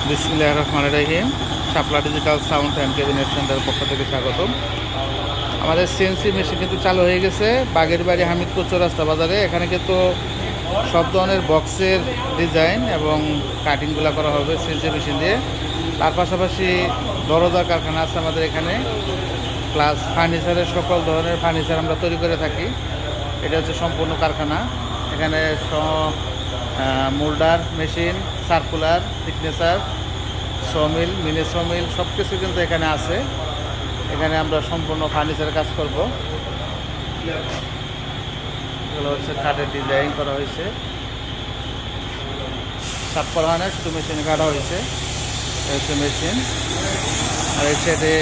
বিসমিল্লাহির রহমানির রহিম। শাপলা digital sound and cabinet সেন্টারের পক্ষ থেকে স্বাগতম। আমাদের সিএনসি মেশিন কিন্তু চালু হয়ে গেছে বাগের বাড়ি হামিদপুর চৌরাস্তা বাজারে। এখানে কিন্তু সব ধরনের বক্সের ডিজাইন এবং কাটিংগুলো করা হবে সিএনসি মেশিন দিয়ে। তার পাশাপাশি দরজার কারখানা আছে আমাদের এখানে, প্লাস ফার্নিচারের সকল ধরনের ফার্নিচার আমরা তৈরি করে থাকি। এটা হচ্ছে সম্পূর্ণ কারখানা। এখানে moulder machine, circular, thicknesser, sawmill, mini sawmill সব কিছু কিন্তু এখানে আছে। এখানে আমরা সম্পূর্ণ ফার্নিচারের কাজ করব। এগুলো হচ্ছে কাঠের ডিজাইন করা হয়েছে, সাপ করা হয় না, শুধু মেশিনে কাটা হয়েছে। হচ্ছে মেশিন। আর এই সাইডে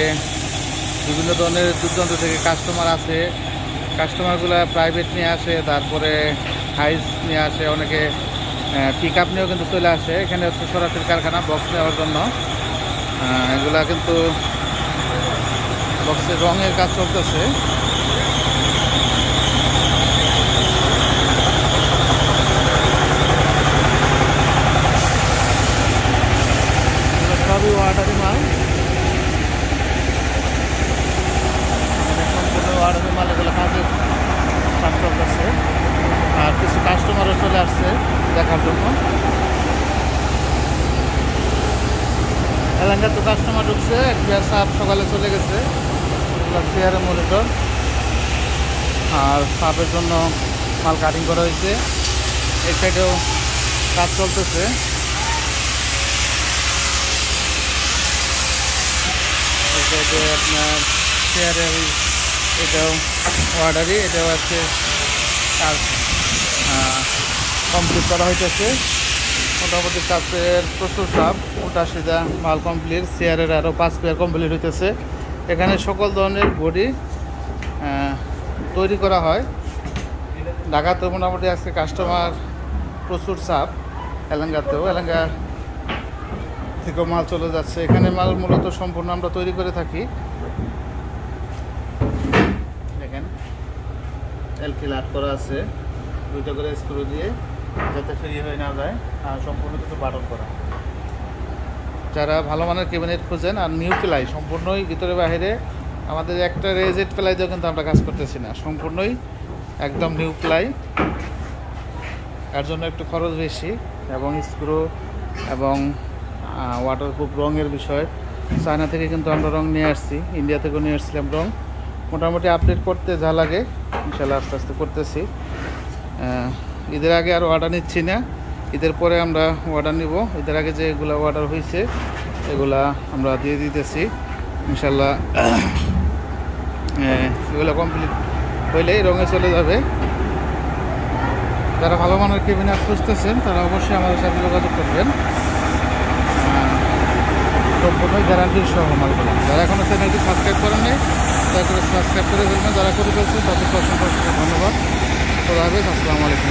বিভিন্ন ধরনের দূরদূরান্ত থেকে কাস্টমার আছে। কাস্টমারগুলো প্রাইভেট নিয়ে আসে, তারপরে হাইস নিয়ে আসে, অনেকে পিক আপ নিয়েও কিন্তু চলে আসে। এখানে হচ্ছে সরাসরি কারখানা বক্স নেওয়ার জন্য। এগুলা কিন্তু বক্সের রঙের কাজ চলতেছে। সবই অর্ডারি মাল, সম্পূর্ণ অর্ডারি মাল। এগুলো কাজের কাজ চলতেছে। আর কিছু কাস্টমারও চলে আসছে দেখার জন্য। এলাকার তো কাস্টমার ঢুকছে, একটা সাপ সকালে চলে গেছে, চেয়ারে মনিটর। আর সাপের জন্য মাল কাটিং করা হয়েছে। এই সাইডেও কাজ চলতেছে। এই সাইডে আপনার চেয়ারের এটাও অর্ডারি, এটাও আছে কাজ কমপ্লিট করা হইতেছে। মোটামুটি কাপের প্রচুর সাপ, ওটা সিধা মাল কমপ্লিট। চেয়ারের আরও 5 পেয়ার কমপ্লিট হইতেছে। এখানে সকল ধরনের বডি তৈরি করা হয়। ঢাকাতেও মোটামুটি আজকে কাস্টমার প্রচুর সাপ, এলাঙ্গাতেও, এলাঙ্গা থেকেও মাল চলে যাচ্ছে। এখানে মাল মূলত সম্পূর্ণ আমরা তৈরি করে থাকি। দেখেন এলফিল আর্ট করা আছে, 2টা করে স্ক্রু দিয়ে, যাতে ফ্রি হয়ে না যায়। আর সম্পূর্ণ কিছু বাটন করা। যারা ভালো মানের ক্যাবিনেট খুঁজেন আর নিউ প্লাই, সম্পূর্ণই ভিতরে বাইরে, আমাদের একটা রেজেট প্লাই দিয়েও কিন্তু আমরা কাজ করতেছি না, সম্পূর্ণই একদম নিউ প্লাই। এর জন্য একটু খরচ বেশি, এবং স্ক্রু এবং ওয়াটারপ্রুফ রঙের বিষয়। চায়না থেকে কিন্তু আমরা রং নিয়ে আসছি, ইন্ডিয়া থেকেও নিয়ে আসছিলাম রং। মোটামুটি আপডেট করতে যা লাগে ইনশাল্লাহ আস্তে আস্তে করতেছি। ঈদের আগে আর অর্ডার নিচ্ছি না, ঈদের পরে আমরা অর্ডার নিব। ঈদের আগে যেগুলো অর্ডার হয়েছে এগুলা আমরা দিয়ে দিতেছি ইনশাল্লাহ। এগুলো কমপ্লিট হইলেই রঙে চলে যাবে। যারা ভালো মানের ক্যাবিনেট খুঁজতেছেন তারা অবশ্যই আমাদের সাথে যোগাযোগ করবেন। সম্পূর্ণ গ্যারান্টির সহ মালগুলো। যারা এখনও চ্যানেলটি সাবস্ক্রাইব করেন নাই দয়া করে সাবস্ক্রাইব করে ফেলবেন। যারা করে ফেলছেন তাদেরকে অসংখ্য ধন্যবাদ। খোদা হাফেজ। আসসালামু আলাইকুম।